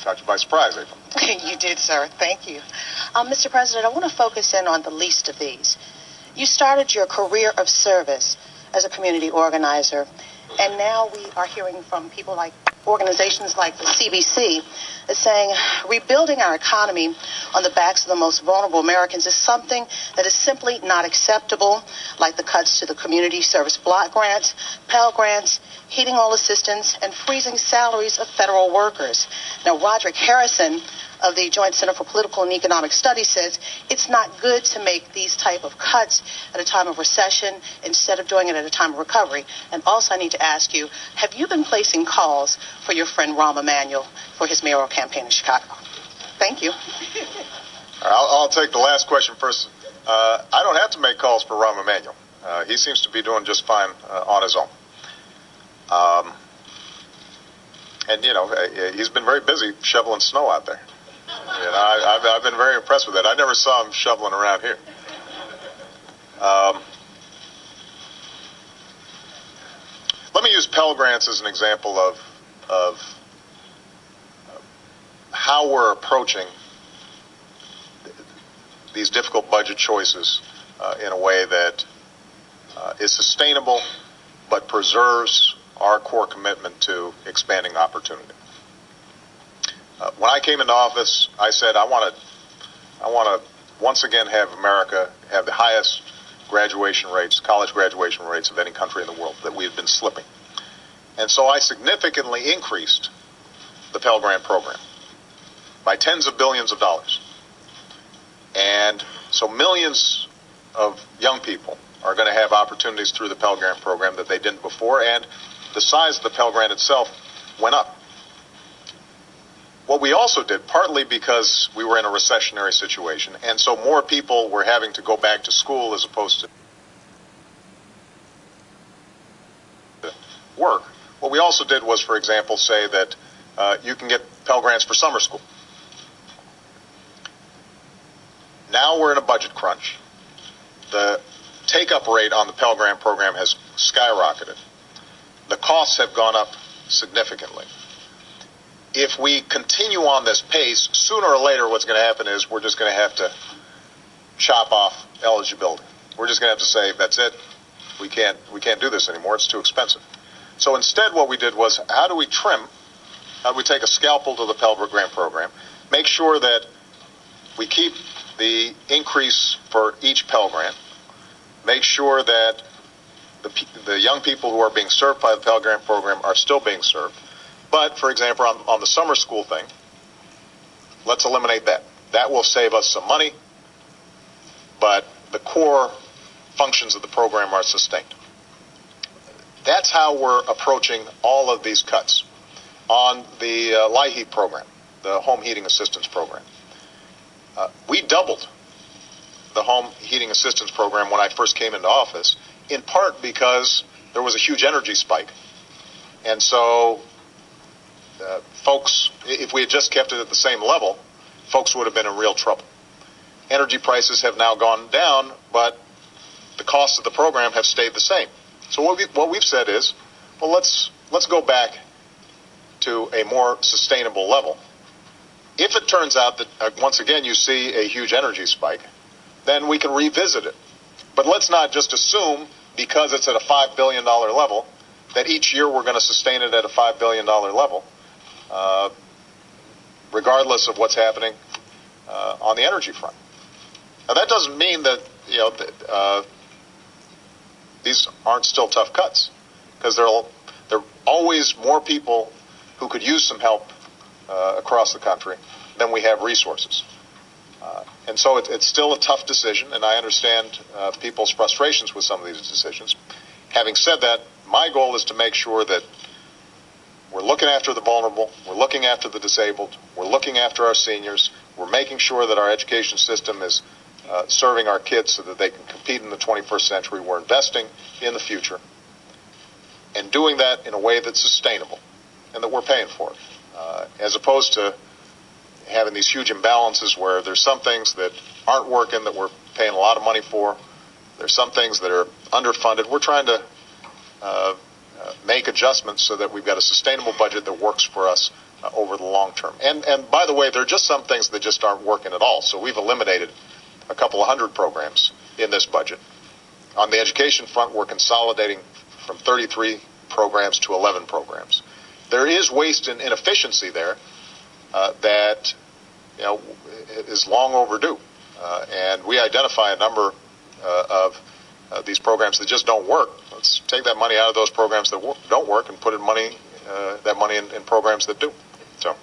Caught you by surprise, April. You did, sir. Thank you. Mr. President, I want to focus in on the least of these. You started your career of service as a community organizer, and now we are hearing from people like organizations like the CBC is saying rebuilding our economy on the backs of the most vulnerable Americans is something that is simply not acceptable, like the cuts to the community service block grants, Pell grants, heating oil assistance, and freezing salaries of federal workers. Now, Roderick Harrison of the Joint Center for Political and Economic Studies says it's not good to make these type of cuts at a time of recession instead of doing it at a time of recovery. And also, I need to ask you, have you been placing calls for your friend Rahm Emanuel for his mayoral campaign in Chicago? Thank you. I'll take the last question first. I don't have to make calls for Rahm Emanuel. He seems to be doing just fine on his own. And, you know, he's been very busy shoveling snow out there. And I've been very impressed with that. I never saw him shoveling around here. Let me use Pell Grants as an example of how we're approaching these difficult budget choices in a way that is sustainable but preserves our core commitment to expanding opportunity. When I came into office, I said I want to once again have America have the highest graduation rates, college graduation rates of any country in the world, that we had been slipping. And so I significantly increased the Pell Grant program by tens of billions of dollars. And so millions of young people are going to have opportunities through the Pell Grant program that they didn't before, and the size of the Pell Grant itself went up. What we also did, partly because we were in a recessionary situation, and so more people were having to go back to school as opposed to work, what we also did was, for example, say that you can get Pell Grants for summer school. Now we're in a budget crunch. The take-up rate on the Pell Grant program has skyrocketed. The costs have gone up significantly. If we continue on this pace, sooner or later what's going to happen is we're just going to have to chop off eligibility. We're just going to have to say, that's it. We can't do this anymore. It's too expensive. So instead what we did was, how do we take a scalpel to the Pell Grant program, make sure that we keep the increase for each Pell Grant, make sure that the young people who are being served by the Pell Grant program are still being served. But, for example, on the summer school thing, let's eliminate that. That will save us some money, but the core functions of the program are sustained. That's how we're approaching all of these cuts. On the LIHEAP program, the Home Heating Assistance Program, we doubled the Home Heating Assistance Program when I first came into office, in part because there was a huge energy spike. And so folks, if we had just kept it at the same level, folks would have been in real trouble. Energy prices have now gone down, but the costs of the program have stayed the same. So what we've said is, well, let's go back to a more sustainable level. If it turns out that, once again, you see a huge energy spike, then we can revisit it. But let's not just assume, because it's at a $5 billion level, that each year we're going to sustain it at a $5 billion level, regardless of what's happening on the energy front. Now, that doesn't mean that these aren't still tough cuts, because there are always more people who could use some help across the country than we have resources. And so it's still a tough decision, and I understand people's frustrations with some of these decisions. Having said that, my goal is to make sure that we're looking after the vulnerable, we're looking after the disabled, we're looking after our seniors, we're making sure that our education system is serving our kids so that they can compete in the 21st century. We're investing in the future and doing that in a way that's sustainable and that we're paying for it, as opposed to having these huge imbalances where there's some things that aren't working that we're paying a lot of money for. There's some things that are underfunded. We're trying to make adjustments so that we've got a sustainable budget that works for us over the long term. And by the way, there are just some things that just aren't working at all. So we've eliminated a couple of hundred programs in this budget. On the education front, we're consolidating from 33 programs to 11 programs. There is waste and inefficiency there that is long overdue, and we identify a number of these programs that just don't work. Let's take that money out of those programs that don't work and put that money in programs that do. So.